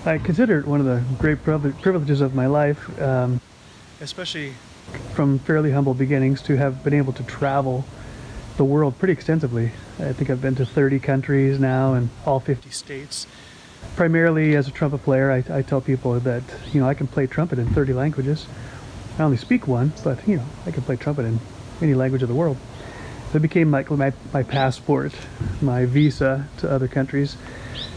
I consider it one of the great privileges of my life, especially from fairly humble beginnings, to have been able to travel the world pretty extensively. I think I've been to 30 countries now and all 50 states. Primarily as a trumpet player, I tell people that, I can play trumpet in 30 languages. I only speak one, but, I can play trumpet in any language of the world. That became my passport, my visa to other countries,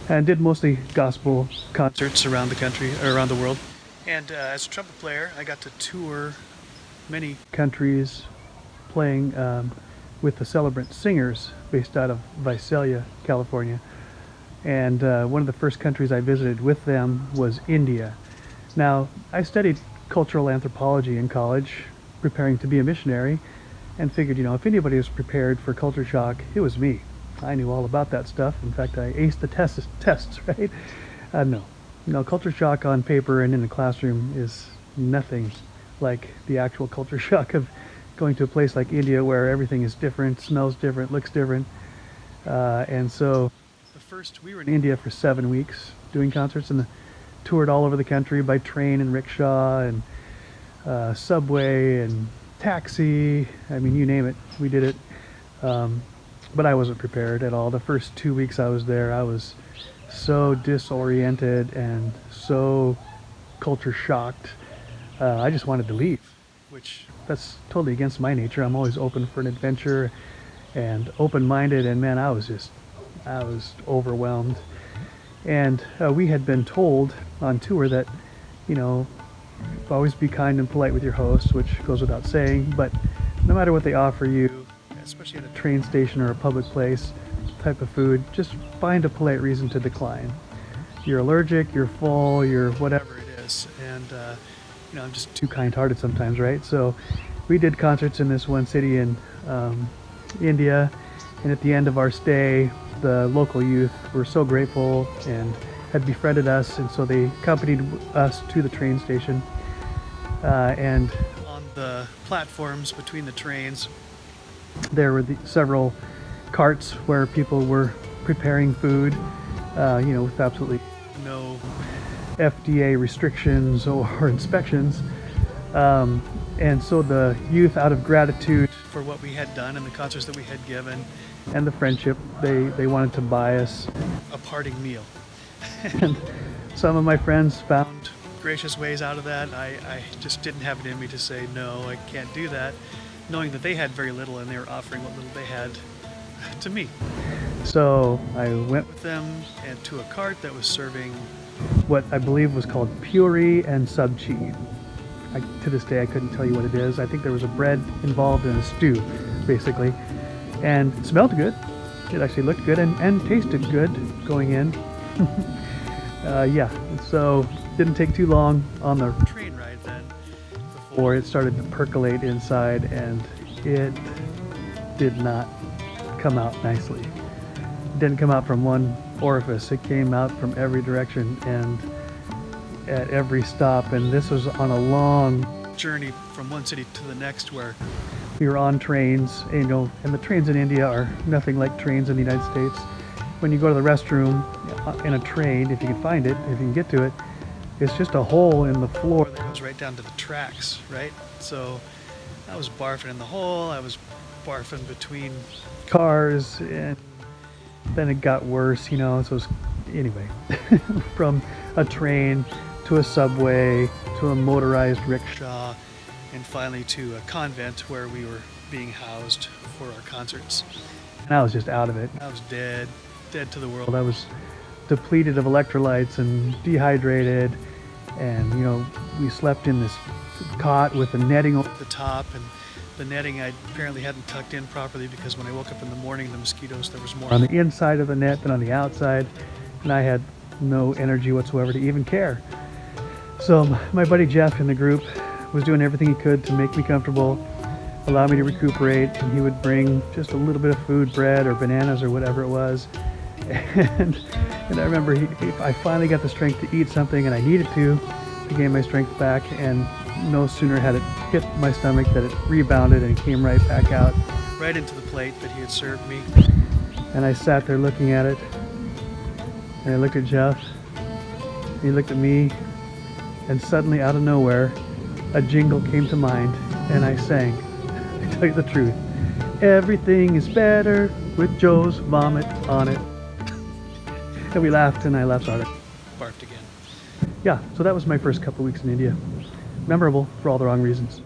and did mostly gospel concerts around the country, or around the world. And as a trumpet player, I got to tour many countries playing with the Celebrant Singers based out of Visalia, California. And one of the first countries I visited with them was India. Now, I studied cultural anthropology in college, preparing to be a missionary, and figured, if anybody was prepared for culture shock, it was me. I knew all about that stuff. In fact, I aced the tests, right? No, culture shock on paper and in the classroom is nothing like the actual culture shock of going to a place like India where everything is different, smells different, looks different. And so we were in India for 7 weeks doing concerts and toured all over the country by train and rickshaw and subway and taxi. I mean, you name it, we did it. But I wasn't prepared at all. The first 2 weeks I was there, I was so disoriented and so culture shocked. I just wanted to leave, which that's totally against my nature. I'm always open for an adventure and open-minded, and man, I was overwhelmed. And we had been told on tour that, always be kind and polite with your host, which goes without saying, but no matter what they offer you, especially at a train station or a public place, type of food, just find a polite reason to decline. You're allergic, you're full, you're whatever it is. And, I'm just too kind-hearted sometimes, right? So we did concerts in this one city in India, and at the end of our stay, the local youth were so grateful and had befriended us, and so they accompanied us to the train station. And on the platforms between the trains, there were several carts where people were preparing food, with absolutely no FDA restrictions or inspections. And so the youth, out of gratitude for what we had done and the concerts that we had given and the friendship, they wanted to buy us a parting meal. And some of my friends found gracious ways out of that. I just didn't have it in me to say, no, I can't do that, knowing that they had very little and they were offering what little they had to me. So I went with them and to a cart that was serving what I believe was called puri and sabchi. To this day, I couldn't tell you what it is. I think there was a bread involved in a stew, basically. And it smelled good. It actually looked good and tasted good going in. So didn't take too long on the train ride then before it started to percolate inside, and it did not come out nicely. It didn't come out from one orifice. It came out from every direction and at every stop. And this was on a long journey from one city to the next where we were on trains, and the trains in India are nothing like trains in the United States. When you go to the restroom in a train, if you can find it, if you can get to it, it's just a hole in the floor that goes right down to the tracks, right? So I was barfing in the hole, I was barfing between cars, and then it got worse, so anyway, from a train to a subway to a motorized rickshaw, and finally to a convent where we were being housed for our concerts. And I was just out of it. I was dead to the world. I was depleted of electrolytes and dehydrated, and we slept in this cot with a netting over the top, and the netting I apparently hadn't tucked in properly, because when I woke up in the morning, the mosquitoes, there was more on the inside of the net than on the outside, and I had no energy whatsoever to even care. So my buddy Jeff in the group was doing everything he could to make me comfortable, allow me to recuperate, and he would bring just a little bit of food, bread or bananas or whatever it was. And I remember I finally got the strength to eat something, and I needed to gain my strength back, and no sooner had it hit my stomach that it rebounded and came right back out, right into the plate that he had served me. And I sat there looking at it, and I looked at Jeff, And he looked at me, and suddenly out of nowhere, a jingle came to mind, and I sang. I tell you the truth, everything is better with Joe's vomit on it. And we laughed, and I laughed harder. Barfed again. Yeah, so that was my first couple of weeks in India. Memorable for all the wrong reasons.